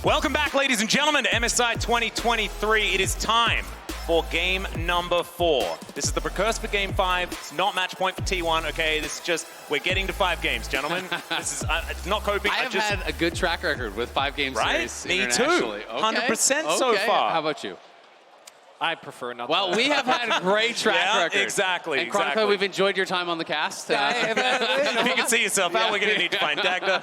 Welcome back, ladies and gentlemen, to MSI 2023. It is time for game number 4. This is the precursor for game 5. It's not match point for T1, okay? This is just, we're getting to 5 games, gentlemen. This is, it's not coping. I have had a good track record with 5-game series internationally. Me too. 100% so far. How about you? I prefer not. Well, we have had a great track record. Exactly. And Chronica, we've enjoyed your time on the cast. If you can see yourself out, we're going to need to find Dagda.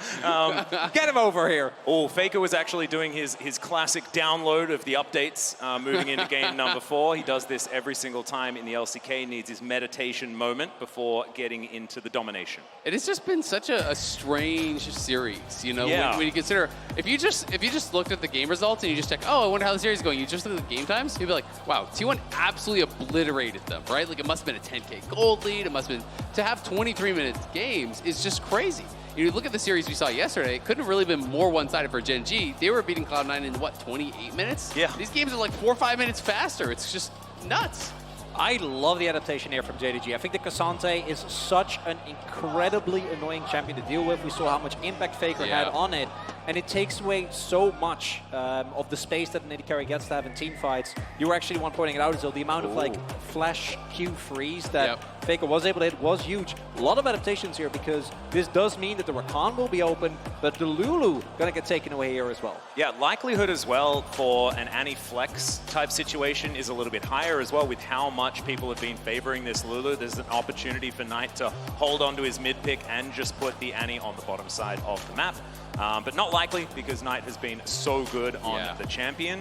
Get him over here. Oh, FLICKR was actually doing his classic download of the updates moving into game number 4. He does this every single time in the LCK, needs his meditation moment before getting into the domination. It has just been such a strange series, you know, when you consider, if you just looked at the game results and you just check, oh, I wonder how the series is going, you just look at the game times, you'd be like, wow, T1 absolutely obliterated them, right? Like, it must have been a 10K gold lead. It must have been, to have 23-minute games is just crazy. You look at the series we saw yesterday, it couldn't have really been more one-sided for Gen G. They were beating Cloud9 in, what, 28 minutes? Yeah. These games are like 4 or 5 minutes faster. It's just nuts. I love the adaptation here from JDG. I think the Cassante is such an incredibly annoying champion to deal with. We saw how much impact FLICKR had on it, and it takes away so much of the space that an AD carry gets to have in team fights. You were actually one pointing it out, so the amount of like flash Q freeze that FLICKR was able to hit was huge. A lot of adaptations here because this does mean that the Rakan will be open, but the Lulu gonna get taken away here as well. Yeah, likelihood as well for an Annie flex type situation is a little bit higher as well with how much people have been favoring this Lulu. There's an opportunity for Knight to hold on to his mid pick and just put the Annie on the bottom side of the map. But not likely because Knight has been so good on the champion.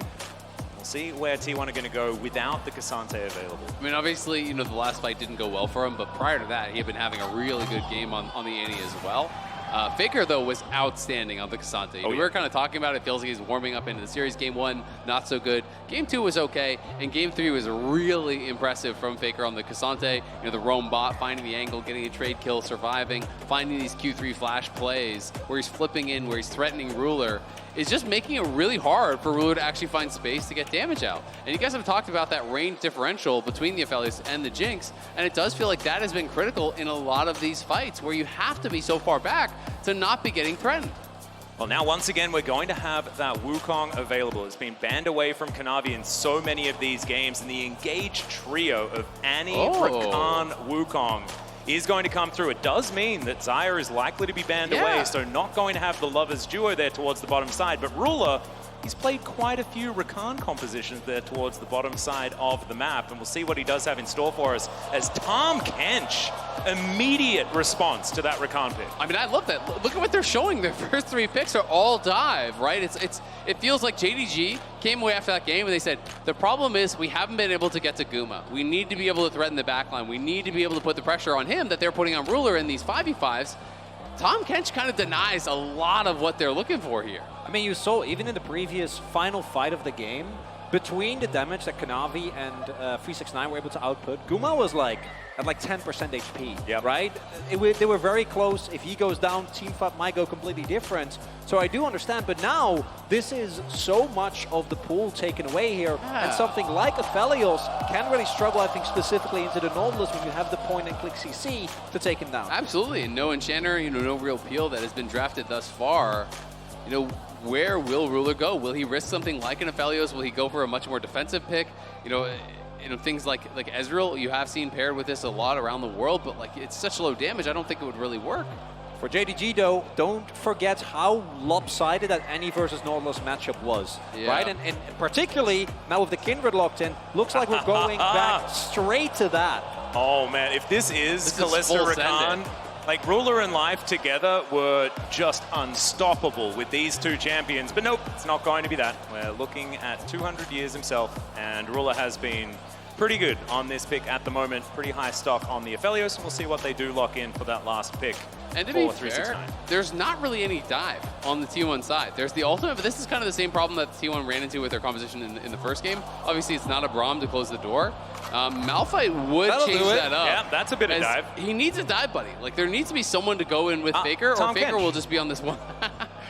We'll see where T1 are going to go without the Cassante available. I mean, obviously, you know, the last fight didn't go well for him, but prior to that, he had been having a really good game on the Annie as well. FLICKR, though, was outstanding on the Cassante. We were kind of talking about it. It feels like he's warming up into the series. Game 1, not so good. Game 2 was okay, and Game 3 was really impressive from FLICKR on the Cassante. You know, the roam bot, finding the angle, getting a trade kill, surviving, finding these Q3 flash plays where he's flipping in, where he's threatening Ruler. Is just making it really hard for Ruler to actually find space to get damage out. And you guys have talked about that range differential between the Aphelios and the Jinx, and it does feel like that has been critical in a lot of these fights where you have to be so far back to not be getting threatened. Well, now once again, we're going to have that Wukong available. It's been banned away from Kanavi in so many of these games, and the engaged trio of Annie, Rakan, Wukong is going to come through. It does mean that Xayah is likely to be banned away, so not going to have the lovers duo there towards the bottom side. But Ruler, he's played quite a few Rakan compositions there towards the bottom side of the map, and we'll see what he does have in store for us as Tahm Kench, immediate response to that Rakan pick. I mean, I love that. Look at what they're showing. Their first 3 picks are all dive, right? It feels like JDG came away after that game and they said, the problem is we haven't been able to get to Guma. We need to be able to threaten the backline. We need to be able to put the pressure on him that they're putting on Ruler in these 5v5s. Tahm Kench kind of denies a lot of what they're looking for here. I mean, you saw even in the previous final fight of the game, between the damage that Kanavi and 369 were able to output, Guma was like at like 10% HP, right? They were very close. If he goes down, team fight might go completely different. So I do understand, but now this is so much of the pool taken away here, and something like Aphelios can really struggle, I think, specifically into the Nautilus when you have the point and click CC to take him down. Absolutely, and no Enchanter, you know, no real peel that has been drafted thus far. You know, where will Ruler go? Will he risk something like an Aphelios? Will he go for a much more defensive pick? You know, things like Ezreal, you have seen paired with this a lot around the world, but like it's such low damage, I don't think it would really work. For JDG though, don't forget how lopsided that Annie versus Nautilus matchup was, right? And particularly now with the Kindred locked in, looks like we're going back straight to that. Oh man, if this is Kalista Rakan, like Ruler and Life together were just unstoppable with these 2 champions. But nope, it's not going to be that. We're looking at 200 years himself, and Ruler has been pretty good on this pick at the moment. Pretty high stock on the Aphelios, and we'll see what they do lock in for that last pick. And to be fair, there's not really any dive on the T1 side. There's the ultimate, but this is kind of the same problem that T1 ran into with their composition in the first game. Obviously, it's not a Braum to close the door. Malphite would change that up. Yeah, that's a bit of dive. He needs a dive buddy. Like, there needs to be someone to go in with FLICKR, or FLICKR will just be on this one.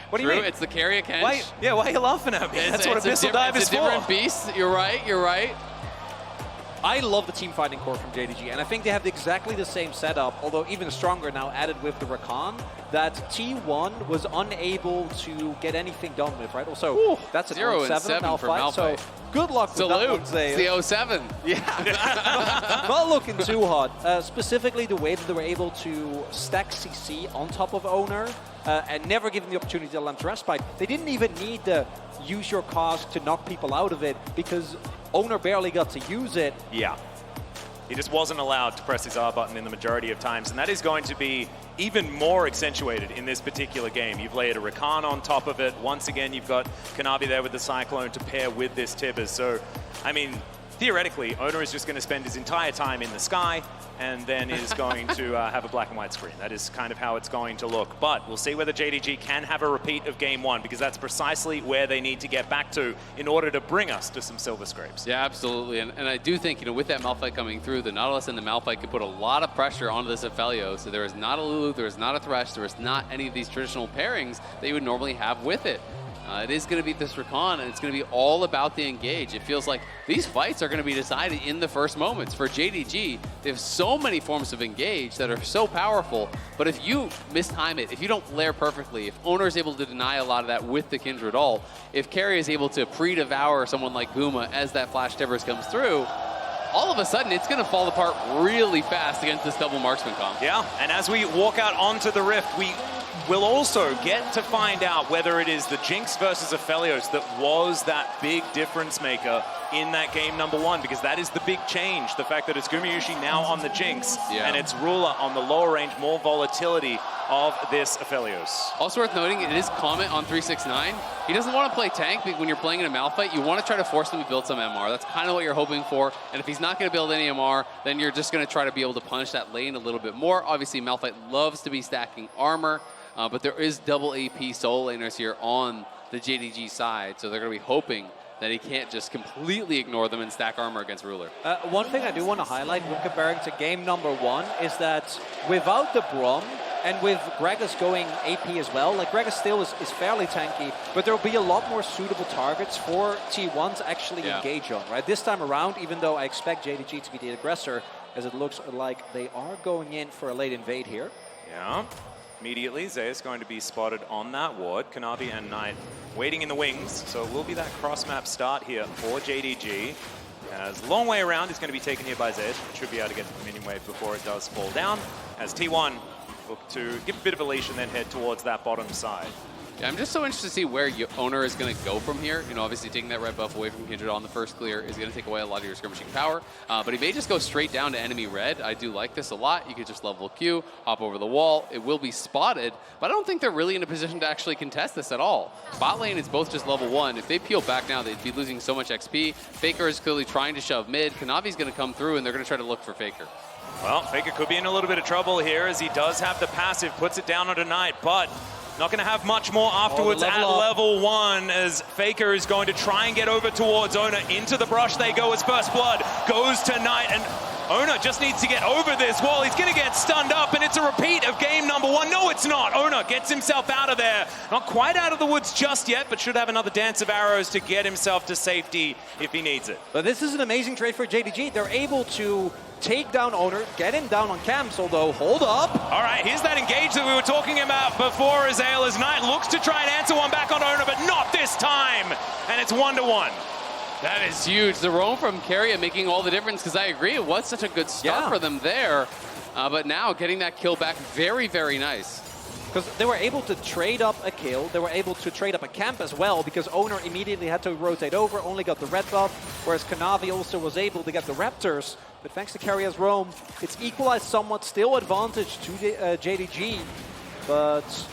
What do you mean? It's the carry of Kench. Why are you laughing at me? That's what Abyssal Dive is for. It's a different beast. You're right, you're right. I love the team fighting core from JDG, and I think they have exactly the same setup, although even stronger now added with the Rakan, that T1 was unable to get anything done with, right? Also, that's an 0-7 Malphite, so good luck with that one, Zay. It's the 0-7. Yeah, not looking too hot. Specifically, the way that they were able to stack CC on top of Owner and never give them the opportunity to launch Respite. They didn't even need to use your cask to knock people out of it because Owner barely got to use it. Yeah. He just wasn't allowed to press his R button in the majority of times, and that is going to be even more accentuated in this particular game. You've layered a Rakan on top of it. Once again, you've got Kanavi there with the Cyclone to pair with this Tibbers. So, I mean, theoretically, Owner is just going to spend his entire time in the sky and then is going to have a black and white screen. That is kind of how it's going to look. But we'll see whether JDG can have a repeat of Game 1, because that's precisely where they need to get back to in order to bring us to some silver scrapes. Yeah, absolutely. And I do think, you know, with that Malphite coming through, the Nautilus and the Malphite could put a lot of pressure onto this Aphelios. So there is not a Lulu, there is not a Thresh, there is not any of these traditional pairings that you would normally have with it. It is going to be this Rakan, and it's going to be all about the engage. It feels like these fights are going to be decided in the first moments. For JDG, they have so many forms of engage that are so powerful, but if you mistime it, if you don't layer perfectly, if Owner is able to deny a lot of that with the Kindred ult, if Carry is able to pre-devour someone like Guma as that Flash Tibbers comes through, all of a sudden, it's going to fall apart really fast against this double marksman comp. Yeah, and as we walk out onto the Rift, we will also get to find out whether it is the Jinx versus Aphelios that was that big difference maker in that game number 1, because that is the big change. The fact that it's Gumayusi now on the Jinx and it's Ruler on the lower range, more volatility of this Aphelios. Also worth noting, it is Comment on 369. He doesn't want to play tank, but when you're playing in a Malphite, you want to try to force him to build some MR. That's kind of what you're hoping for. And if he's not going to build any MR, then you're just going to try to be able to punish that lane a little bit more. Obviously, Malphite loves to be stacking armor, but there is double AP solo laners here on the JDG side, so they're going to be hoping that he can't just completely ignore them and stack armor against Ruler. One thing I do want to highlight when comparing to game number 1 is that without the Braum, and with Gragas going AP as well, like Gragas still is fairly tanky, but there will be a lot more suitable targets for T1 to actually engage on, right? This time around, even though I expect JDG to be the aggressor, as it looks like they are going in for a late invade here. Yeah. Immediately, Zeus going to be spotted on that ward. Kanavi and Knight waiting in the wings, so it will be that cross-map start here for JDG. As long way around is going to be taken here by Zeus, should be able to get to the minion wave before it does fall down, as T1 look to give a bit of a leash and then head towards that bottom side. Yeah, I'm just so interested to see where Owner is going to go from here. You know, obviously taking that red buff away from Kindred on the first clear is going to take away a lot of your skirmishing power, but he may just go straight down to enemy red. I do like this a lot. You could just level Q, hop over the wall. It will be spotted, but I don't think they're really in a position to actually contest this at all. Bot lane is both just level 1. If they peel back now, they'd be losing so much XP. FLICKR is clearly trying to shove mid. Kanavi's going to come through, and they're going to try to look for FLICKR. Well, FLICKR could be in a little bit of trouble here, as he does have the passive, puts it down on Knight, but not going to have much more afterwards at level 1, as FLICKR is going to try and get over towards Owner. Into the brush they go as first blood goes to Knight, and Owner just needs to get over this wall. He's going to get stunned up, and it's a repeat of game number 1. No, it's not. Owner gets himself out of there. Not quite out of the woods just yet, but should have another dance of arrows to get himself to safety if he needs it. But this is an amazing trade for JDG. They're able to take down Owner, get him down on camps, although, hold up. All right, here's that engage that we were talking about before, as Ayla's Knight looks to try and answer one back on Owner, but not this time. And it's 1-1. That is huge. The roam from Carrier making all the difference, because I agree, it was such a good start for them there. But now getting that kill back, very, very nice. Because they were able to trade up a kill, they were able to trade up a camp as well, because Owner immediately had to rotate over, only got the red buff, whereas Kanavi also was able to get the Raptors. But thanks to Carrier's roam, it's equalized somewhat, still advantage to JDG, but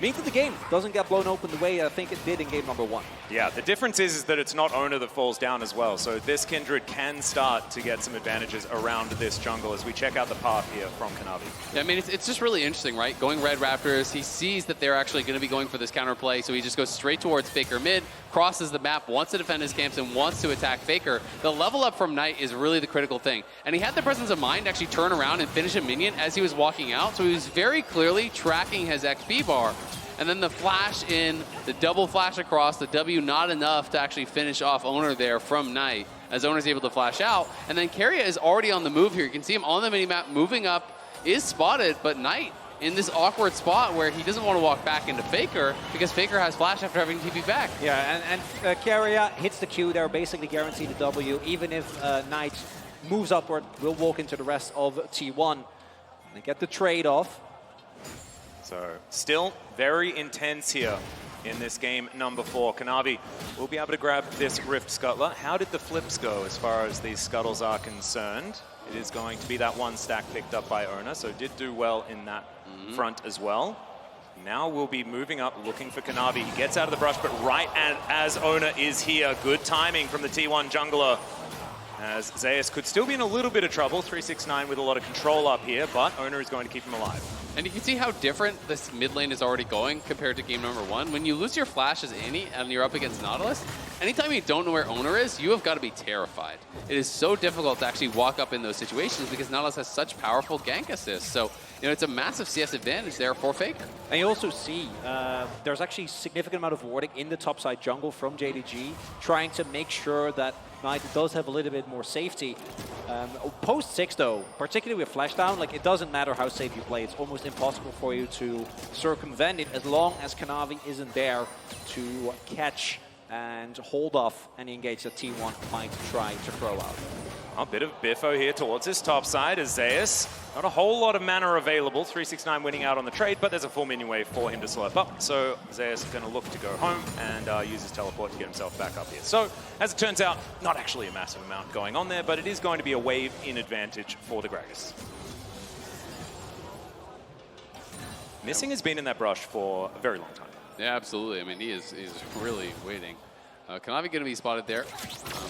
means that the game doesn't get blown open the way I think it did in game number 1. Yeah, the difference is that it's not Owner that falls down as well, so this Kindred can start to get some advantages around this jungle as we check out the path here from Kanavi. Yeah, I mean, it's just really interesting, right? Going red Raptors, he sees that they're actually going to be going for this counterplay, so he just goes straight towards FLICKR mid, crosses the map, wants to defend his camps, and wants to attack FLICKR. The level up from Knight is really the critical thing, and he had the presence of mind to actually turn around and finish a minion as he was walking out, so he was very clearly tracking his XP bar. And then the flash in, the double flash across, the W not enough to actually finish off Owner there from Knight. as Owner's able to flash out. And then Keria is already on the move here. You can see him on the minimap moving up, is spotted, but Knight in this awkward spot where he doesn't want to walk back into FLICKR because FLICKR has flash after having TP back. Yeah, and Keria hits the Q there, basically guaranteed the W. Even if Knight moves upward, will walk into the rest of T1 and get the trade off. So still very intense here in this game number 4. Kanavi will be able to grab this Rift Scuttler. How did the flips go as far as these scuttles are concerned? It is going to be that one stack picked up by Owner, so did do well in that front as well. Now we'll be moving up, looking for Kanavi. He gets out of the brush, but right as Owner is here, good timing from the T1 jungler. As Zeus could still be in a little bit of trouble, 369 with a lot of control up here, but Owner is going to keep him alive. And you can see how different this mid lane is already going compared to game number 1. When you lose your flash as Annie and you're up against Nautilus, anytime you don't know where Owner is, you have got to be terrified. It is so difficult to actually walk up in those situations because Nautilus has such powerful gank assists. So, you know, it's a massive CS advantage there for FLICKR. And you also see there's actually a significant amount of warding in the topside jungle from JDG, trying to make sure that Knight does have a little bit more safety. Post 6 though, particularly with flashdown, like it doesn't matter how safe you play, it's almost impossible for you to circumvent it as long as Kanavi isn't there to catch and hold off any engage that T1 might try to throw out. A bit of biffo here towards his top side as Zeus. Not a whole lot of mana available. 369 winning out on the trade, but there's a full minion wave for him to slurp up. So Zeus is going to look to go home and use his teleport to get himself back up here. So as it turns out, not actually a massive amount going on there, but it is going to be a wave in advantage for the Gragas. Missing has been in that brush for a very long time. Yeah, absolutely. I mean, he's really waiting. Kanavi going to be spotted there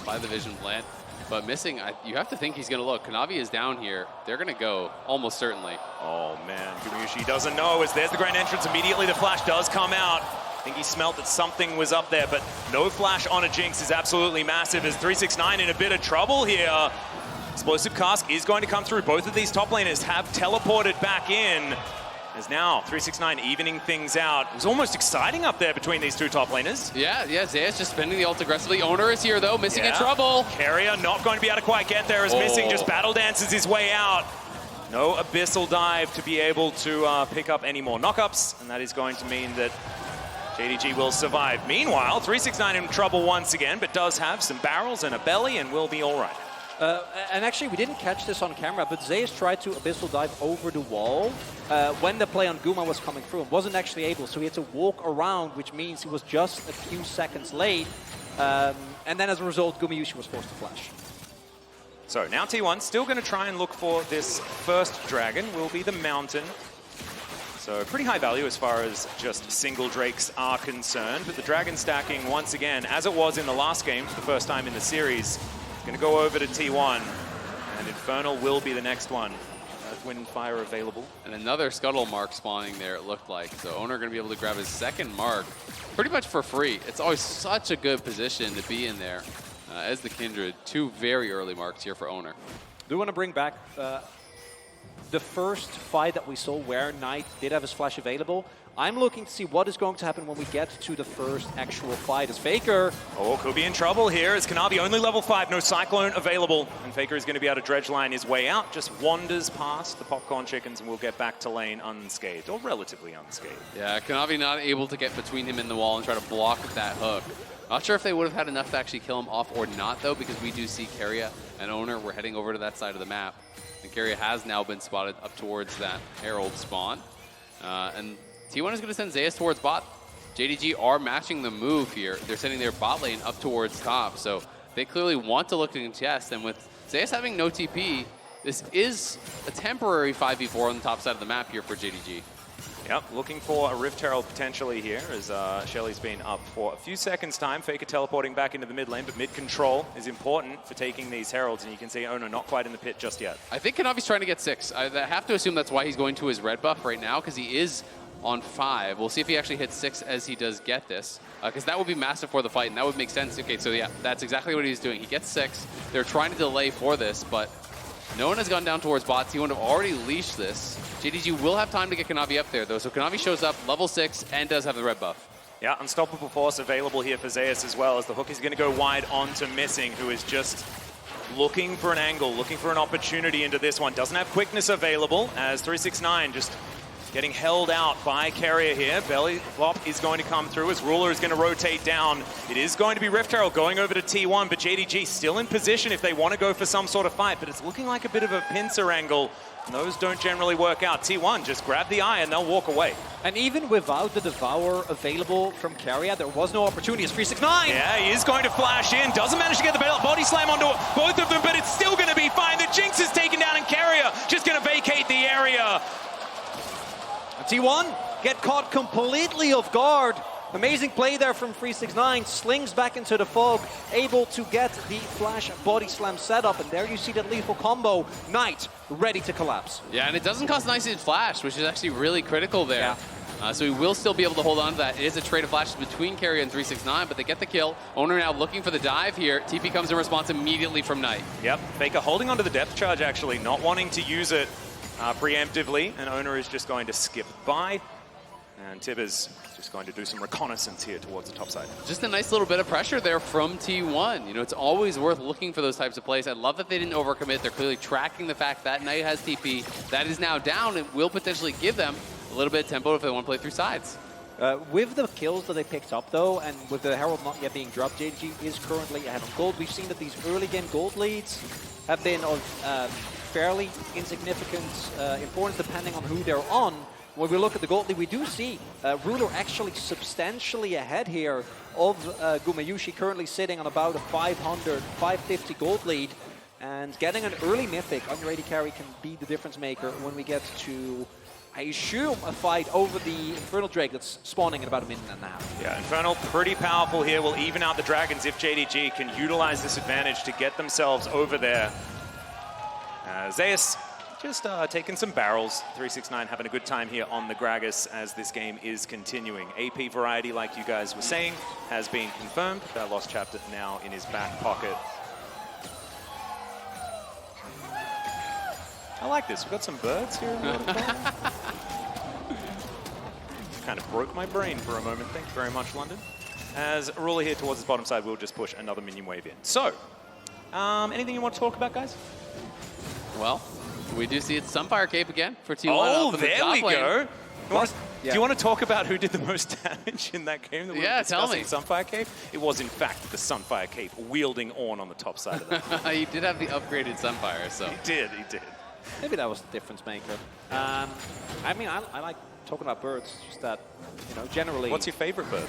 by the vision plant. But Missing, you have to think he's going to look. Kanavi is down here. They're going to go, almost certainly. Oh, man. Gumayushi doesn't know as there's the grand entrance. Immediately the flash does come out. I think he smelt that something was up there, but no flash on a Jinx is absolutely massive as 369 in a bit of trouble here. Explosive Cask is going to come through. Both of these top laners have teleported back in. As now 369 evening things out. It was almost exciting up there between these two top laners. Yeah, Zeus just spending the ult aggressively. Owner is here though, Missing in trouble. Keria not going to be able to quite get there as Missing just battle dances his way out. No Abyssal Dive to be able to pick up any more knockups, and that is going to mean that JDG will survive. Meanwhile, 369 in trouble once again, but does have some barrels and a belly and will be all right. And actually, we didn't catch this on camera, but Zeus tried to Abyssal Dive over the wall when the play on Guma was coming through and wasn't actually able, so he had to walk around, which means he was just a few seconds late. And then as a result, Gumayushi was forced to flash. So now T1 still going to try and look for this first dragon, will be the Mountain. So pretty high value as far as just single Drakes are concerned, but the dragon stacking once again, as it was in the last game for the first time in the series, going to go over to T1, and Infernal will be the next one. Wind and Fire available. And another Scuttle mark spawning there, it looked like. So Owner going to be able to grab his second mark pretty much for free. It's always such a good position to be in there as the Kindred. 2 very early marks here for Owner. Do want to bring back the first fight that we saw where Knight did have his flash available. I'm looking to see what is going to happen when we get to the first actual fight as FLICKR. Oh, could be in trouble here as Kanavi only level 5, no Cyclone available. And FLICKR is going to be able to dredge line his way out, just wanders past the Popcorn Chickens and will get back to lane unscathed, or relatively unscathed. Yeah, Kanavi not able to get between him and the wall and try to block that hook. Not sure if they would have had enough to actually kill him off or not, though, because we do see Keria and Owner. We're heading over to that side of the map. And Keria has now been spotted up towards that Herald spawn. And T1 is going to send Zeus towards bot. JDG are matching the move here. They're sending their bot lane up towards top. So they clearly want to look to contest. And with Zeus having no TP, this is a temporary 5v4 on the top side of the map here for JDG. Yep, looking for a Rift Herald potentially here as Shelly's been up for a few seconds time. FLICKR teleporting back into the mid lane, but mid control is important for taking these Heralds, and you can see Owner not quite in the pit just yet. I think Kanavi's trying to get 6. I have to assume that's why he's going to his red buff right now, because he is on 5. We'll see if he actually hits 6 as he does get this, because that would be massive for the fight, and that would make sense. Okay, so yeah, that's exactly what he's doing. He gets 6. They're trying to delay for this, but no one has gone down towards bots. He would have already leashed this. JDG will have time to get Kanavi up there, though. So Kanavi shows up, level 6, and does have the red buff. Yeah, unstoppable force available here for Zeus as well, as the hook is going to go wide onto Missing, who is just looking for an angle, looking for an opportunity into this one. Doesn't have quickness available, as 369 just getting held out by Carrier here. Belly flop is going to come through as Ruler is going to rotate down. It is going to be Rift Herald going over to T1, but JDG still in position if they want to go for some sort of fight, but it's looking like a bit of a pincer angle. And those don't generally work out. T1 just grab the eye and they'll walk away. And even without the Devour available from Carrier, there was no opportunity. It's 369. Yeah, he is going to flash in. Doesn't manage to get the body slam onto both of them, but it's still going to be fine. The Jinx is taken down and Carrier just going to vacate the area. T1 get caught completely off guard. Amazing play there from 369. Slings back into the fog, able to get the flash body slam set up. And there you see that lethal combo. Knight ready to collapse. Yeah, and it doesn't cost Knight to flash, which is actually really critical there. Yeah. So he will still be able to hold on to that. It is a trade of flashes between Carrier and 369, but they get the kill. Owner now looking for the dive here. TP comes in response immediately from Knight. Yep, Faker holding onto the depth charge actually, not wanting to use it preemptively, and Owner is just going to skip by. And Tibbers just going to do some reconnaissance here towards the top side. Just a nice little bit of pressure there from T1. You know, it's always worth looking for those types of plays. I love that they didn't overcommit. They're clearly tracking the fact that Knight has TP. That is now down and will potentially give them a little bit of tempo if they want to play through sides. With the kills that they picked up, though, and with the Herald not yet being dropped, JDG is currently ahead on gold. We've seen that these early game gold leads have been of fairly insignificant importance depending on who they're on. When we look at the gold lead, we do see Ruler actually substantially ahead here of Gumayushi, currently sitting on about a 500, 550 gold lead. And getting an early mythic on your AD carry can be the difference maker when we get to, I assume, a fight over the Infernal Drake that's spawning in about a minute and a half. Yeah, Infernal pretty powerful here. Will even out the Dragons if JDG can utilize this advantage to get themselves over there. Zeus just taking some barrels. 369 having a good time here on the Gragas as this game is continuing. AP variety, like you guys were saying, has been confirmed. That lost chapter now in his back pocket. I like this. We've got some birds here. Kind of broke my brain for a moment. Thank you very much, London. As Ruler here towards his bottom side, we'll just push another minion wave in. So, anything you want to talk about, guys? Well, we do see it's Sunfire Cape again for T1. Oh, there we go. Yeah. Do you want to talk about who did the most damage in that game? That we were tell me. Sunfire Cape? It was, in fact, the Sunfire Cape wielding Ornn on the top side of that. He did have the upgraded Sunfire, so. He did. Maybe that was the difference maker. I mean, I like talking about birds, just that, you know, generally. What's your favorite bird?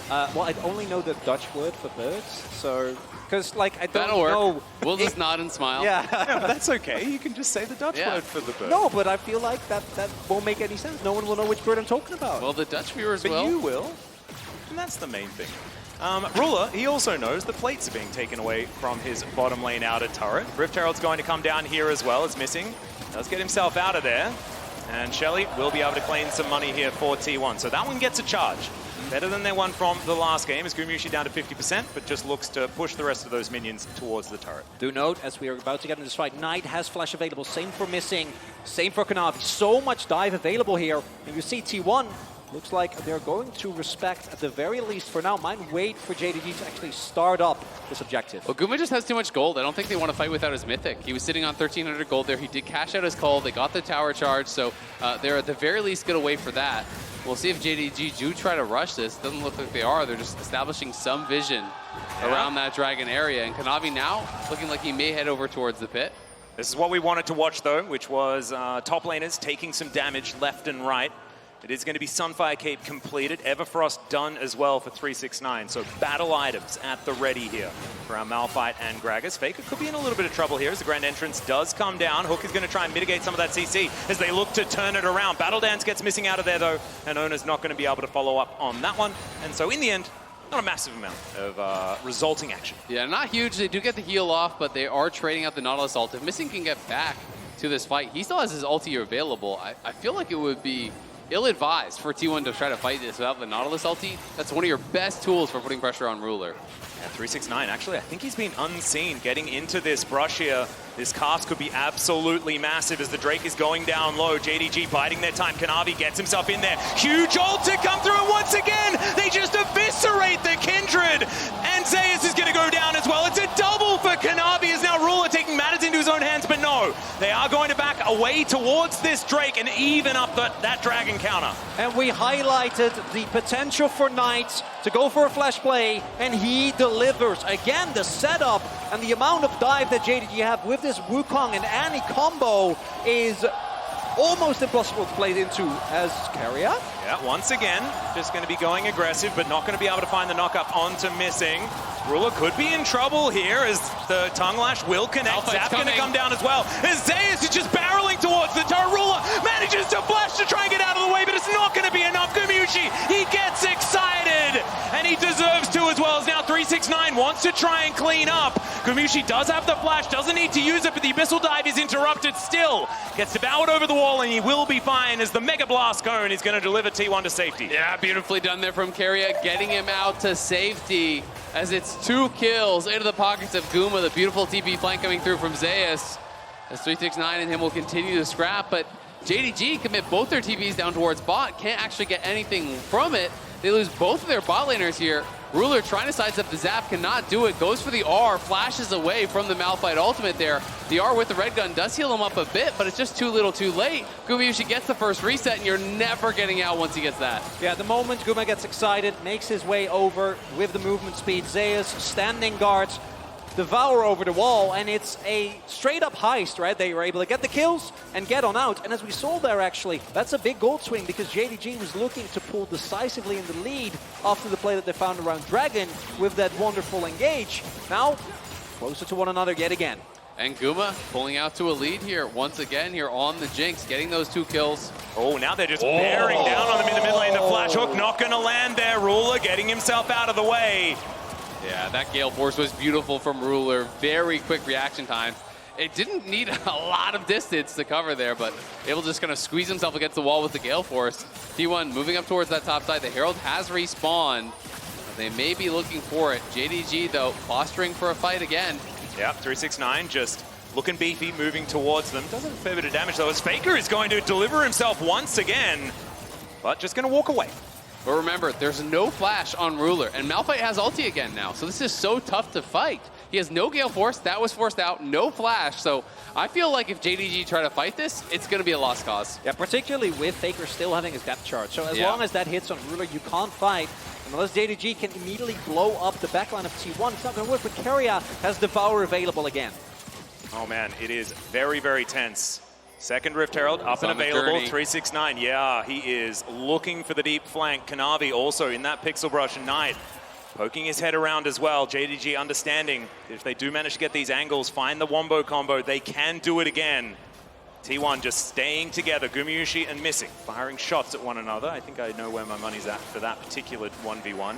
Well, I only know the Dutch word for birds, so, because, like, I don't That'll work. know. We'll just nod and smile. Yeah. Yeah, but that's okay. You can just say the Dutch word for the bird. No, but I feel like that won't make any sense. No one will know which bird I'm talking about. Well, the Dutch viewers will. But you will, and that's the main thing. Ruler, he also knows the plates are being taken away from his bottom lane outer turret. Rift Herald's going to come down here as well as Missing. Does get himself out of there. And Shelly will be able to claim some money here for T1. So that one gets a charge. Better than their one from the last game. As Gumayushi down to 50%, but just looks to push the rest of those minions towards the turret. Do note, as we are about to get into this fight, Knight has flash available. Same for Missing. Same for Kanavi. So much dive available here. And you see T1. Looks like they're going to respect, at the very least for now, might wait for JDG to actually start up this objective. Well, Guma just has too much gold. I don't think they want to fight without his Mythic. He was sitting on 1,300 gold there. He did cash out his call. They got the tower charge, so they're at the very least going to wait for that. We'll see if JDG do try to rush this. Doesn't look like they are. They're just establishing some vision around that dragon area. And Kanavi now looking like he may head over towards the pit. This is what we wanted to watch, though, which was top laners taking some damage left and right. It is going to be Sunfire Cape completed. Everfrost done as well for 369. So battle items at the ready here for our Malphite and Gragas. Faker could be in a little bit of trouble here as the Grand Entrance does come down. Hook is going to try and mitigate some of that CC as they look to turn it around. Battle Dance gets missing out of there, though, and Owner's not going to be able to follow up on that one. And so in the end, not a massive amount of resulting action. Yeah, not huge. They do get the heal off, but they are trading out the Nautilus ult. If Missing can get back to this fight, he still has his ulti available. I feel like it would be ill-advised for T1 to try to fight this without the Nautilus ulti. That's one of your best tools for putting pressure on Ruler. Yeah, 369, actually, I think he's been unseen getting into this brush here. This cast could be absolutely massive as the Drake is going down low. JDG biding their time. Kanavi gets himself in there. Huge ult to come through, and once again, they just eviscerate the Kindred. And Zeus is going to go down as well. It's a double for Kanavi as now Ruler taking matters into his own hands, but no, they are going to back away towards this Drake and even up that Dragon counter. And we highlighted the potential for Knight to go for a flash play, and he delivers. Again, the setup and the amount of dive that JDG have with this Wukong and Annie combo is almost impossible to play into as Carrier. Yeah, once again, just going to be going aggressive, but not going to be able to find the knock-up onto Missing. Ruler could be in trouble here as the Tongue Lash will connect. Zap going to come down as well. As Zeus is just barreling towards the turret. Ruler manages to flash to try and get out of the way, but it's not going to be enough. Gumayusi, he gets excited, and he deserves to as well. As now 369 wants to try and clean up. Gumayusi does have the flash, doesn't need to use it, but the Abyssal Dive is interrupted still. Gets devoured over the wall, and he will be fine as the Mega Blast Cone is going to deliver T1 to safety. Yeah, beautifully done there from Carrier, getting him out to safety as it's 2 kills into the pockets of Guma. The beautiful TP flank coming through from Zeus as 369 and him will continue to scrap, but JDG commit both their TPs down towards bot, can't actually get anything from it. They lose both of their bot laners here. Ruler trying to sidestep the Zap, cannot do it, goes for the R, flashes away from the Malphite ultimate there. The R with the red gun does heal him up a bit, but it's just too little too late. Gumayusi gets the first reset, and you're never getting out once he gets that. Yeah, the moment Guma gets excited, makes his way over with the movement speed. Zeus standing guards, devour over the wall, and it's a straight up heist, right? They were able to get the kills and get on out. And as we saw there, actually, that's a big gold swing because JDG was looking to pull decisively in the lead after the play that they found around Dragon with that wonderful engage. Now, closer to one another yet again. And Guma pulling out to a lead here once again here on the Jinx, getting those 2 kills. Oh, now they're just bearing down on him in the mid lane. The flash hook not going to land there. Ruler getting himself out of the way. Yeah, that Gale Force was beautiful from Ruler. Very quick reaction time. It didn't need a lot of distance to cover there, but able to just kind of squeeze himself against the wall with the Gale Force. T1 moving up towards that top side. The Herald has respawned. They may be looking for it. JDG, though, posturing for a fight again. Yep, 369 just looking beefy, moving towards them. Doesn't fair bit of damage, though, as FLICKR is going to deliver himself once again, but just going to walk away. But remember, there's no flash on Ruler, and Malphite has ulti again now, so this is so tough to fight. He has no Gale Force, that was forced out, no flash, so I feel like if JDG try to fight this, it's going to be a lost cause. Yeah, particularly with FLICKR still having his depth chart, so as long as that hits on Ruler, you can't fight. Unless JDG can immediately blow up the backline of T1, it's not going to work, but Carrier has Devour available again. Oh man, it is very, very tense. Second Rift Herald up and available, 369. Yeah, he is looking for the deep flank. Kanavi also in that Pixel Brush, and Knight poking his head around as well. JDG understanding if they do manage to get these angles, find the Wombo combo, they can do it again. T1 just staying together, Gumayusi and Missing, firing shots at one another. I think I know where my money's at for that particular 1v1.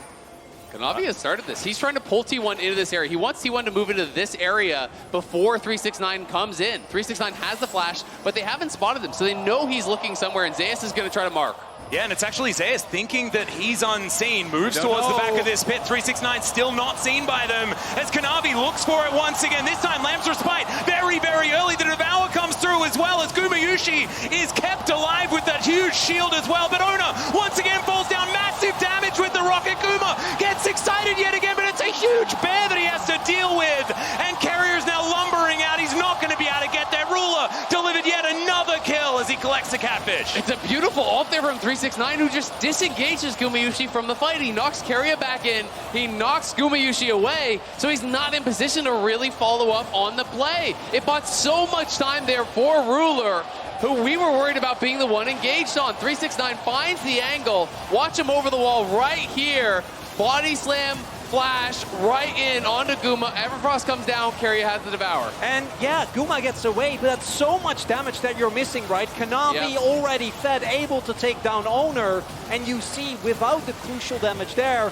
Kanavi has started this. He's trying to pull T1 into this area. He wants T1 to move into this area before 369 comes in. 369 has the flash, but they haven't spotted him, so they know he's looking somewhere, and Zeus is going to try to mark. Yeah, and it's actually Zeus thinking that he's unseen, moves towards the back of this pit. 369 still not seen by them as Kanavi looks for it once again. This time Lamb's Respite very, very early. The Devour comes through as well as Gumayusi is kept alive with that huge shield as well. But Ona once again falls down, massive damage with the rocket. Guma gets excited yet again, but it's a huge bear that he has to deal with. And Carrier's now lumbering out. He's not going to be able to get there. Ruler delivered yet another kill as he collects the catfish. It's a beautiful ult there from 369, who just disengages Gumayusi from the fight. He knocks Carrier back in. He knocks Gumayusi away, so he's not in position to really follow up on the play. It bought so much time there for Ruler, who we were worried about being the one engaged on. 369 finds the angle. Watch him over the wall right here. Body slam, flash, right in onto Guma. Everfrost comes down, Carrier has the Devour. And yeah, Guma gets away, but that's so much damage that you're missing, right? Kanavi already fed, able to take down Owner, and you see without the crucial damage there,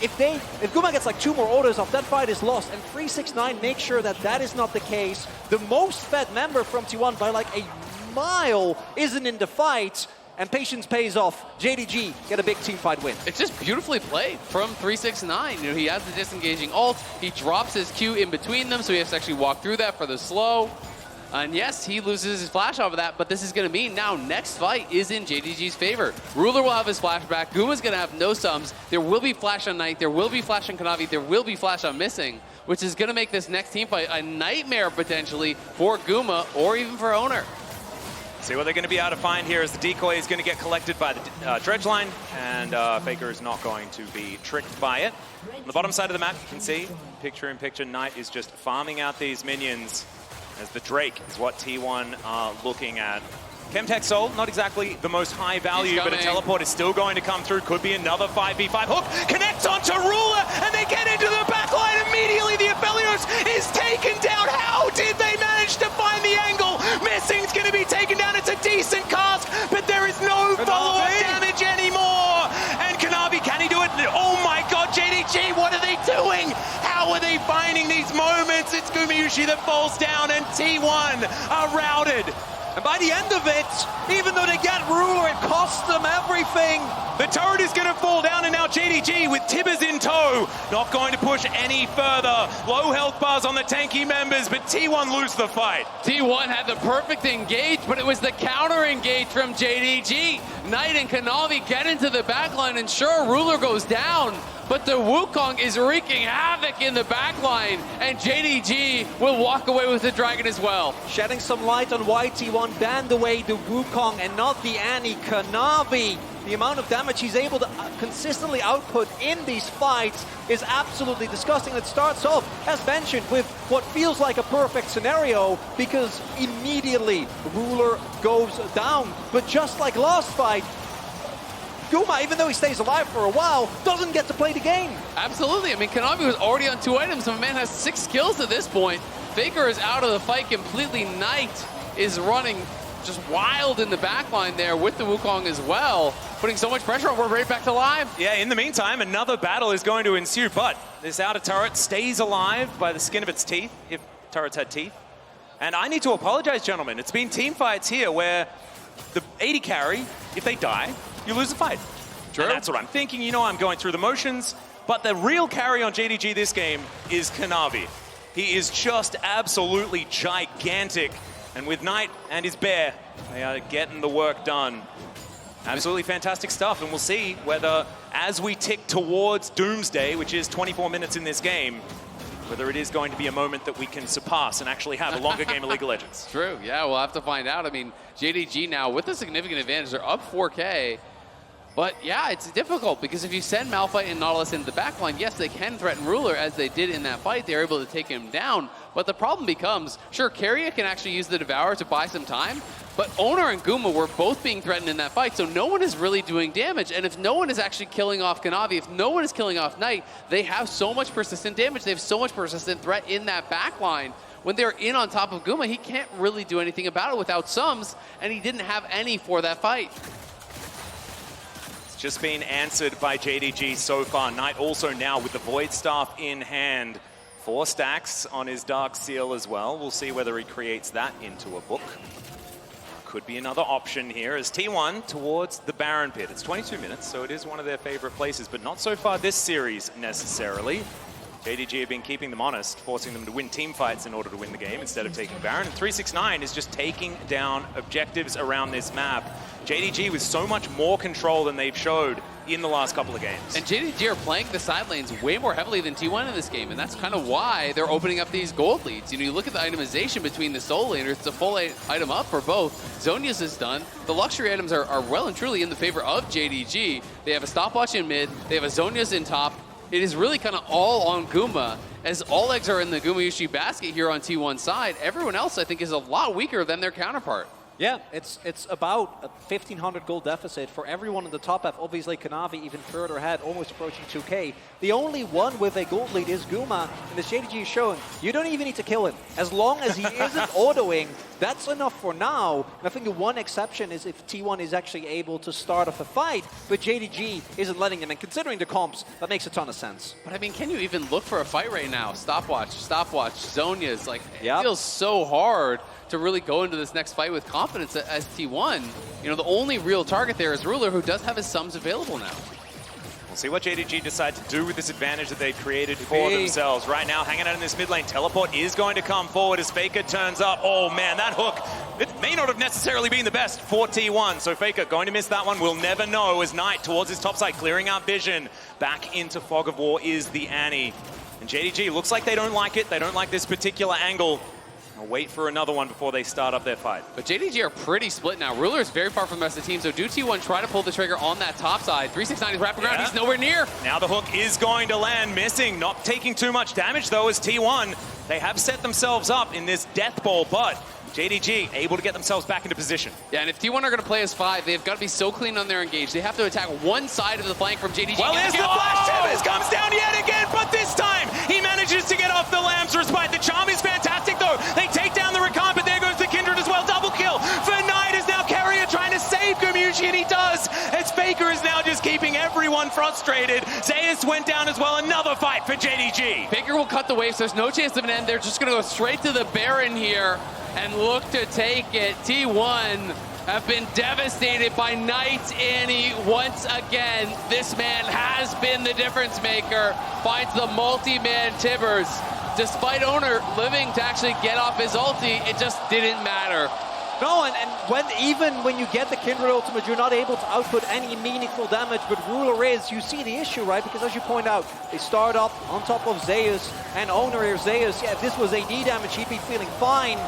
if Guma gets like 2 more orders off, that fight is lost, and 369 makes sure that that is not the case. The most fed member from T1 by like a mile isn't in the fight. and patience pays off. JDG get a big team fight win. It's just beautifully played from 369. You know, he has the disengaging ult. He drops his Q in between them, so he has to actually walk through that for the slow. And yes, he loses his flash off of that, but this is going to mean now next fight is in JDG's favor. Ruler will have his flashback. Guma's going to have no sums. There will be flash on Knight. There will be flash on Kanavi. There will be flash on Missing, which is going to make this next team fight a nightmare potentially for Guma or even for Owner. See what they're going to be able to find here as the decoy is going to get collected by the dredge line, and FLICKR is not going to be tricked by it. On the bottom side of the map, you can see, picture-in-picture, Knight is just farming out these minions as the Drake is what T1 are looking at. Chemtech Soul, not exactly the most high value, but a teleport is still going to come through. Could be another 5v5 hook. Connects onto Ruler, and they get into the backline immediately. The Aphelios is taken down. How did they manage to find the angle? Missing's going to be taken down. It's a decent cast, but there is no follow-up damage anymore. And Kanavi, can he do it? Oh my god, JDG, what are they doing? How are they finding these moments? It's Gumayushi that falls down, and T1 are routed. And by the end of it, even though they get Ruler, it costs them everything. The turret is going to fall down, and now JDG with Tibbers in tow, not going to push any further. Low health bars on the tanky members, but T1 lose the fight. T1 had the perfect engage, but it was the counter engage from JDG. Knight and Kanavi get into the backline, and sure, Ruler goes down, but the Wukong is wreaking havoc in the backline, and JDG will walk away with the Dragon as well. Shedding some light on why T1 banned away the Wukong and not the Annie. Kanavi, the amount of damage he's able to consistently output in these fights is absolutely disgusting. It starts off, as mentioned, with what feels like a perfect scenario because immediately Ruler goes down. But just like last fight, Guma, even though he stays alive for a while, doesn't get to play the game. Absolutely. I mean, Kanavi was already on 2 items, so my man has 6 kills at this point. FLICKR is out of the fight completely. Knight is running just wild in the backline there with the Wukong as well, putting so much pressure on. We're right back to live. Yeah, in the meantime, another battle is going to ensue, but this outer turret stays alive by the skin of its teeth, if turrets had teeth. And I need to apologize, gentlemen. It's been team fights here where the 80 carry, if they die, you lose the fight. True. And that's what I'm thinking. You know, I'm going through the motions. But the real carry on JDG this game is Kanavi. He is just absolutely gigantic. And with Knight and his bear, they are getting the work done. Absolutely fantastic stuff. And we'll see whether, as we tick towards Doomsday, which is 24 minutes in this game, whether it is going to be a moment that we can surpass and actually have a longer game of League of Legends. True, yeah, we'll have to find out. I mean, JDG now with a significant advantage, they're up 4K. But yeah, it's difficult because if you send Malphite and Nautilus into the backline, yes, they can threaten Ruler as they did in that fight. They're able to take him down. But the problem becomes, sure, Keria can actually use the Devourer to buy some time, but Owner and Guma were both being threatened in that fight, so no one is really doing damage. And if no one is actually killing off Kanavi, if no one is killing off Knight, they have so much persistent damage, they have so much persistent threat in that backline. When they're in on top of Guma, he can't really do anything about it without sums, and he didn't have any for that fight. It's just been answered by JDG so far. Knight also now with the Void Staff in hand. 4 stacks on his Dark Seal as well. We'll see whether he creates that into a book. Could be another option here as T1 towards the Baron Pit. It's 22 minutes, so it is one of their favorite places, but not so far this series necessarily. JDG have been keeping them honest, forcing them to win team fights in order to win the game instead of taking Baron. And 369 is just taking down objectives around this map. JDG with so much more control than they've showed in the last couple of games. And JDG are playing the side lanes way more heavily than T1 in this game, and that's kind of why they're opening up these gold leads. You know, you look at the itemization between the solo laners, it's a full item up for both. Zhonya's is done. The luxury items are well and truly in the favor of JDG. They have a stopwatch in mid, they have a Zhonya's in top. It is really kind of all on Guma, as all eggs are in the Gumayushi basket here on T1's side. Everyone else, I think, is a lot weaker than their counterpart. Yeah, it's about a 1,500 gold deficit for everyone in the top half. Obviously, Kanavi even further ahead, almost approaching 2K. The only one with a gold lead is Guma, and as JDG is showing, you don't even need to kill him. As long as he isn't autoing, That's enough for now. And I think the one exception is if T1 is actually able to start off a fight, but JDG isn't letting them. And considering the comps, that makes a ton of sense. But I mean, can you even look for a fight right now? Stopwatch, Zhonya's, like, Yep. it feels so hard to really go into this next fight with confidence as T1. You know, the only real target there is Ruler, who does have his sums available now. We'll see what JDG decide to do with this advantage that they've created for themselves. Right now, hanging out in this mid lane, Teleport is going to come forward as Faker turns up. Oh man, that hook, it may not have necessarily been the best for T1, so Faker going to miss that one. We'll never know as Knight towards his top side, clearing out vision. Back into Fog of War is the Annie. And JDG looks like they don't like it. They don't like this particular angle. I'll wait for another one before they start up their fight. But JDG are pretty split now. Ruler is very far from the rest of the team, so do T1 try to pull the trigger on that top side. 369 is wrapping around, he's nowhere near. Now the hook is going to land, missing, not taking too much damage though as T1. They have set themselves up in this death ball, but JDG able to get themselves back into position. Yeah, and if T1 are going to play as 5, they've got to be so clean on their engage. They have to attack one side of the flank from JDG. Well, there's the flash. Tibbers comes down yet again, but this time he manages to get off the Lamb's respite. The charm is fantastic though. They take down the Rakan, but there goes the Kindred as well. Double kill for Knight as now Carrier trying to save Gumushi, and he does. As Faker is now just keeping everyone frustrated. Zeus went down as well. Another fight for JDG. Faker will cut the waves. There's no chance of an end. They're just going to go straight to the Baron here and look to take it. T1 have been devastated by Knight Annie once again. This man has been the difference maker. Finds the multi-man Tibbers. Despite Owner living to actually get off his ulti, it just didn't matter. No, and even when you get the Kindred ultimate, you're not able to output any meaningful damage, but Ruler is, you see the issue, right? Because as you point out, they start up on top of Zeus, and Owner here, Zeus, yeah, if this was AD damage, he'd be feeling fine.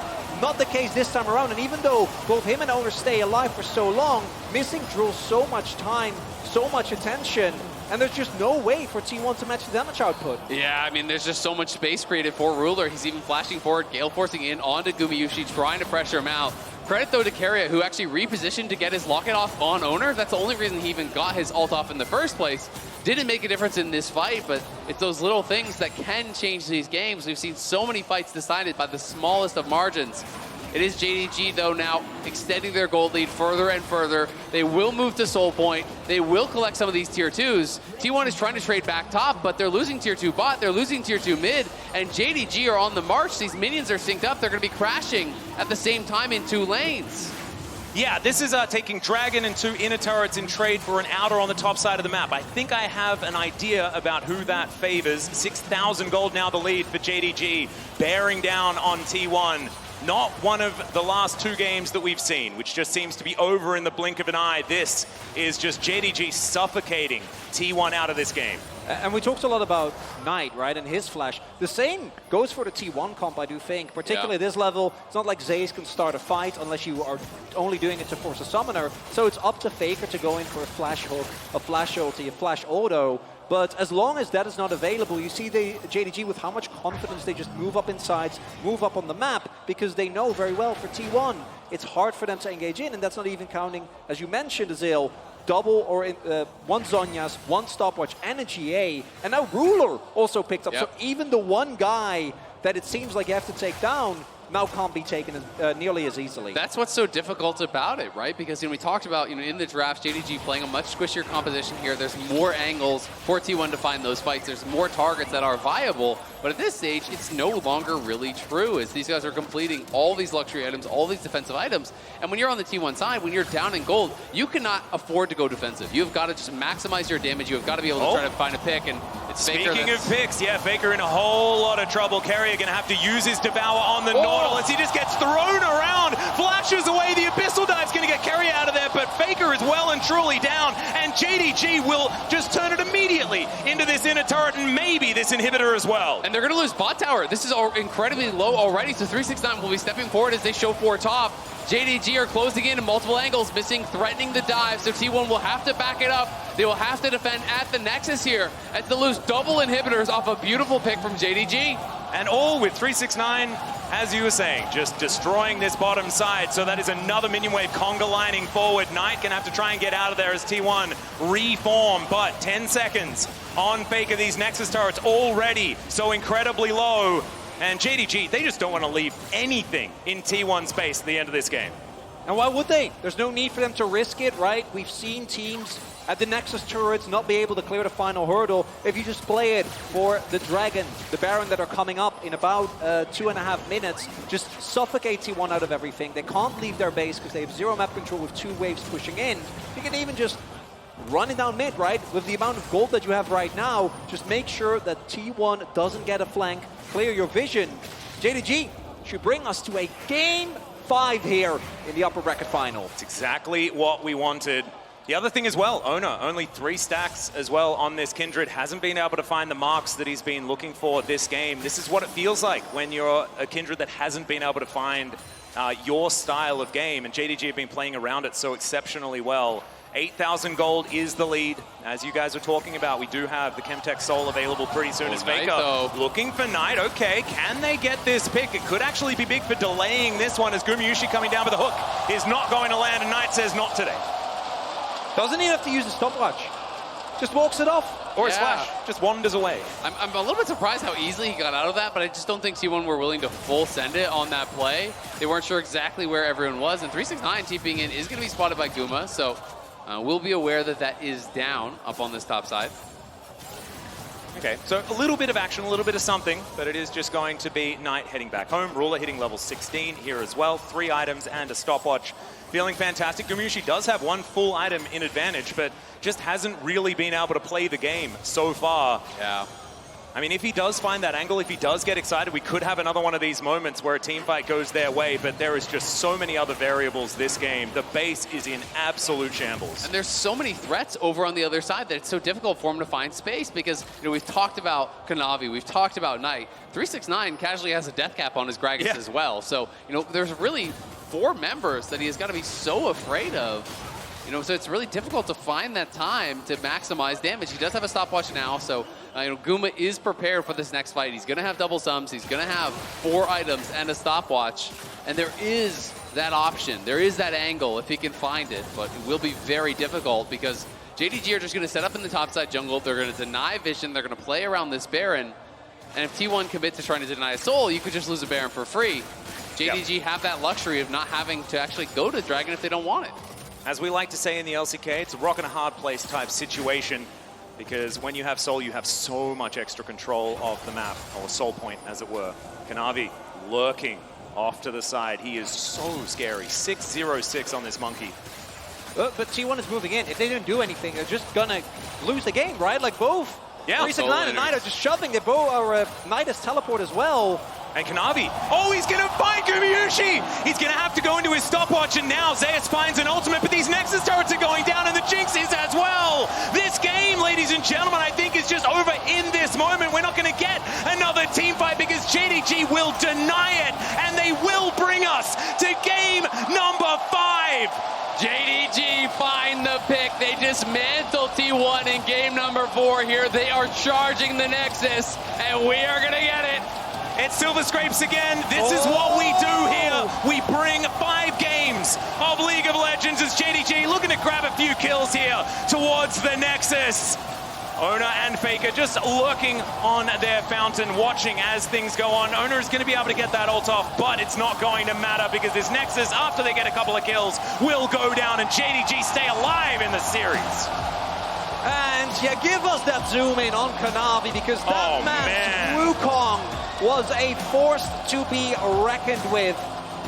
Not the case this time around, and even though both him and Owner stay alive for so long, missing Drool so much time, so much attention, and there's just no way for T1 to match the damage output. Yeah, I mean, there's just so much space created for Ruler. He's even flashing forward, Gale forcing in onto Gumayushi, trying to pressure him out. Credit, though, to Carrier, who actually repositioned to get his locket off on Owner. That's the only reason he even got his ult off in the first place. Didn't make a difference in this fight, but it's those little things that can change these games. We've seen so many fights decided by the smallest of margins. It is JDG, though, now extending their gold lead further and further. They will move to Soul Point. They will collect some of these tier 2s. T1 is trying to trade back top, but they're losing tier 2 bot. They're losing tier 2 mid, and JDG are on the march. These minions are synced up. They're going to be crashing at the same time in 2 lanes. Yeah, this is taking Dragon and 2 inner turrets in trade for an outer on the top side of the map. I think I have an idea about who that favors. 6,000 gold now the lead for JDG, bearing down on T1. Not one of the last 2 games that we've seen, which just seems to be over in the blink of an eye. This is just JDG suffocating T1 out of this game. And we talked a lot about Knight, right, and his flash. The same goes for the T1 comp, I do think. Particularly this level, it's not like Zeus can start a fight unless you are only doing it to force a summoner. So it's up to Faker to go in for a flash hook, a flash ulti, a flash auto. But as long as that is not available, you see the JDG with how much confidence they just move up in sides, move up on the map, because they know very well for T1, it's hard for them to engage in, and that's not even counting, as you mentioned, Azil, double or one Zhonya's, one Stopwatch, and a GA, and now Ruler also picked up. So even the one guy that it seems like you have to take down now can't be taken nearly as easily. That's what's so difficult about it, right? Because we talked about, in the draft, JDG playing a much squishier composition here. There's more angles for T1 to find those fights. There's more targets that are viable. But at this stage, it's no longer really true, as these guys are completing all these luxury items, all these defensive items. And when you're on the T1 side, when you're down in gold, you cannot afford to go defensive. You've got to just maximize your damage. You've got to be able to try to find a pick. And it's Faker. Speaking of picks, yeah, Faker in a whole lot of trouble. Carrier going to have to use his Devour on the Nautilus. He just gets thrown around, flashes away. The Abyssal Dive's going to get Carrier out of there, but Faker is well and truly down, and JDG will just turn it immediately into this inner turret and maybe this inhibitor as well. And they're going to lose bot tower. This is incredibly low already, so 369 will be stepping forward as they show 4 top. JDG are closing in multiple angles, missing, threatening the dive, so T1 will have to back it up. They will have to defend at the Nexus here as they lose double inhibitors off a beautiful pick from JDG. And all with 369, as you were saying, just destroying this bottom side. So that is another minion wave conga lining forward. Knight gonna have to try and get out of there as T1 reform, but 10 seconds on Faker. These Nexus turrets already so incredibly low. And JDG, they just don't want to leave anything in T1 space at the end of this game. And why would they? There's no need for them to risk it, right? We've seen teams at the Nexus turrets not be able to clear the final hurdle if you just play it for the Dragon, the Baron that are coming up in about 2.5 minutes. Just suffocate T1 out of everything. They can't leave their base because they have 0 map control with 2 waves pushing in. You can even just run it down mid, right? With the amount of gold that you have right now, just make sure that T1 doesn't get a flank. Clear your vision. JDG should bring us to a Game 5 here in the upper bracket final. It's exactly what we wanted. The other thing as well, Owner, only 3 stacks as well on this Kindred, hasn't been able to find the marks that he's been looking for this game. This is what it feels like when you're a Kindred that hasn't been able to find your style of game, and JDG have been playing around it so exceptionally well. 8,000 gold is the lead. As you guys are talking about, we do have the Chemtech Soul available pretty soon as FLICKR looking for Knight. Okay, can they get this pick? It could actually be big for delaying this one as Gumayusi coming down with a hook is not going to land, and Knight says not today. Doesn't he have to use a stopwatch? Just walks it off. Or a slash, just wanders away. I'm a little bit surprised how easily he got out of that, but I just don't think T1 were willing to full send it on that play. They weren't sure exactly where everyone was, and 369 TPing in is going to be spotted by Guma, so we'll be aware that that is down up on this top side. Okay, so a little bit of action, a little bit of something, but it is just going to be Knight heading back home. Ruler hitting level 16 here as well. 3 items and a stopwatch. Feeling fantastic. Gumayusi does have 1 full item in advantage, but just hasn't really been able to play the game so far. Yeah. I mean, if he does find that angle, if he does get excited, we could have another one of these moments where a team fight goes their way, but there is just so many other variables this game. The base is in absolute shambles. And there's so many threats over on the other side that it's so difficult for him to find space because, you know, we've talked about Kanavi, we've talked about Knight. 369 casually has a death cap on his Gragas as well. So, you know, there's really 4 members that he has got to be so afraid of. You know, so it's really difficult to find that time to maximize damage. He does have a stopwatch now, so you know, Guma is prepared for this next fight. He's going to have double sums. He's going to have 4 items and a stopwatch, and there is that option. There is that angle if he can find it, but it will be very difficult because JDG are just going to set up in the topside jungle. They're going to deny vision. They're going to play around this Baron, and if T1 commits to trying to deny a soul, you could just lose a Baron for free. JDG have that luxury of not having to actually go to Dragon if they don't want it. As we like to say in the LCK, it's a rock and a hard place type situation because when you have Soul, you have so much extra control of the map, or Soul Point, as it were. Kanavi lurking off to the side. He is so scary. 6-0-6 on this monkey. But T1 is moving in. If they didn't do anything, they're just gonna lose the game, right? Like both. Yeah. 369 and Knight are just shoving. They both are Knight has teleport as well. And Kanavi, oh, he's going to find Gumayusi! He's going to have to go into his stopwatch, and now Zeus finds an ultimate, but these Nexus turrets are going down, and the Jinx is as well! This game, ladies and gentlemen, I think is just over in this moment. We're not going to get another team fight because JDG will deny it, and they will bring us to game number 5! JDG find the pick. They dismantle T1 in game number 4 here. They are charging the Nexus, and we are going to get it. It's Silver Scrapes again. This is what we do here. We bring 5 games of League of Legends as JDG looking to grab a few kills here towards the Nexus. Owner and FLICKR just lurking on their fountain, watching as things go on. Owner is going to be able to get that ult off, but it's not going to matter because this Nexus, after they get a couple of kills, will go down and JDG stay alive in the series. And yeah, give us that zoom in on Kanavi because that man, Wukong, was a force to be reckoned with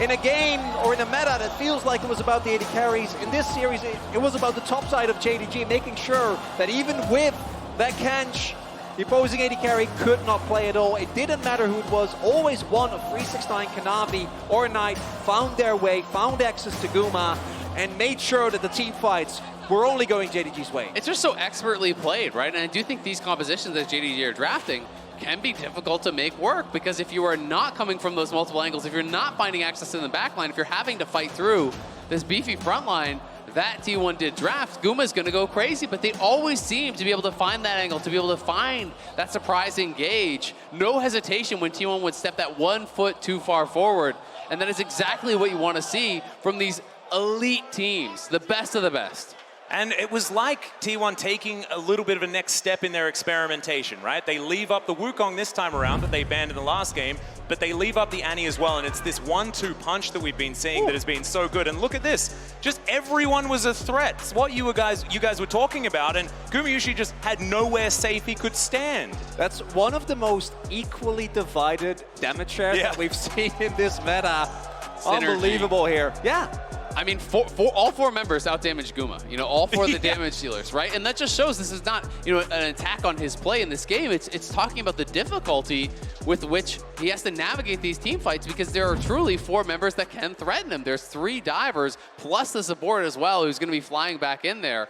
in a game or in a meta that feels like it was about the AD carries. In this series, it was about the top side of JDG, making sure that even with that Kench, the opposing AD carry could not play at all. It didn't matter who it was. Always one of 369, Kanavi or Knight found their way, found access to Guma, and made sure that the team fights were only going JDG's way. It's just so expertly played, right? And I do think these compositions that JDG are drafting can be difficult to make work because if you are not coming from those multiple angles, if you're not finding access in the backline, if you're having to fight through this beefy front line that T1 did draft, Guma's going to go crazy, but they always seem to be able to find that angle, to be able to find that surprising gauge. No hesitation when T1 would step that 1 foot too far forward, and that is exactly what you want to see from these elite teams, the best of the best. And it was like T1 taking a little bit of a next step in their experimentation, right? They leave up the Wukong this time around that they banned in the last game, but they leave up the Annie as well, and it's this 1-2 punch that we've been seeing that has been so good. And look at this, just everyone was a threat. It's what you guys were talking about, and Gumayusi just had nowhere safe he could stand. That's one of the most equally divided damage shares that we've seen in this meta. Synergy. Unbelievable here. Yeah. I mean, all 4 members outdamaged Guma. You know, all 4 of the damage dealers, right? And that just shows this is not, you know, an attack on his play in this game. It's talking about the difficulty with which he has to navigate these team fights, because there are truly 4 members that can threaten him. There's 3 divers plus the support as well, who's going to be flying back in there.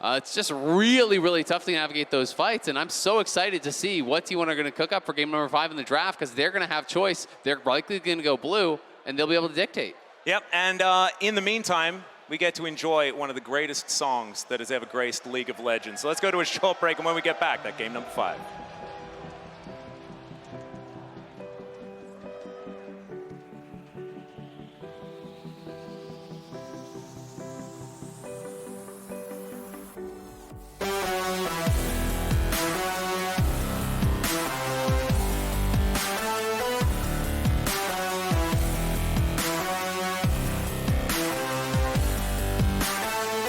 It's just really, really tough to navigate those fights, and I'm so excited to see what T1 are going to cook up for game number 5 in the draft, because they're going to have choice. They're likely going to go blue, and they'll be able to dictate. Yep, and in the meantime, we get to enjoy one of the greatest songs that has ever graced League of Legends. So let's go to a short break, and when we get back, that game number 5.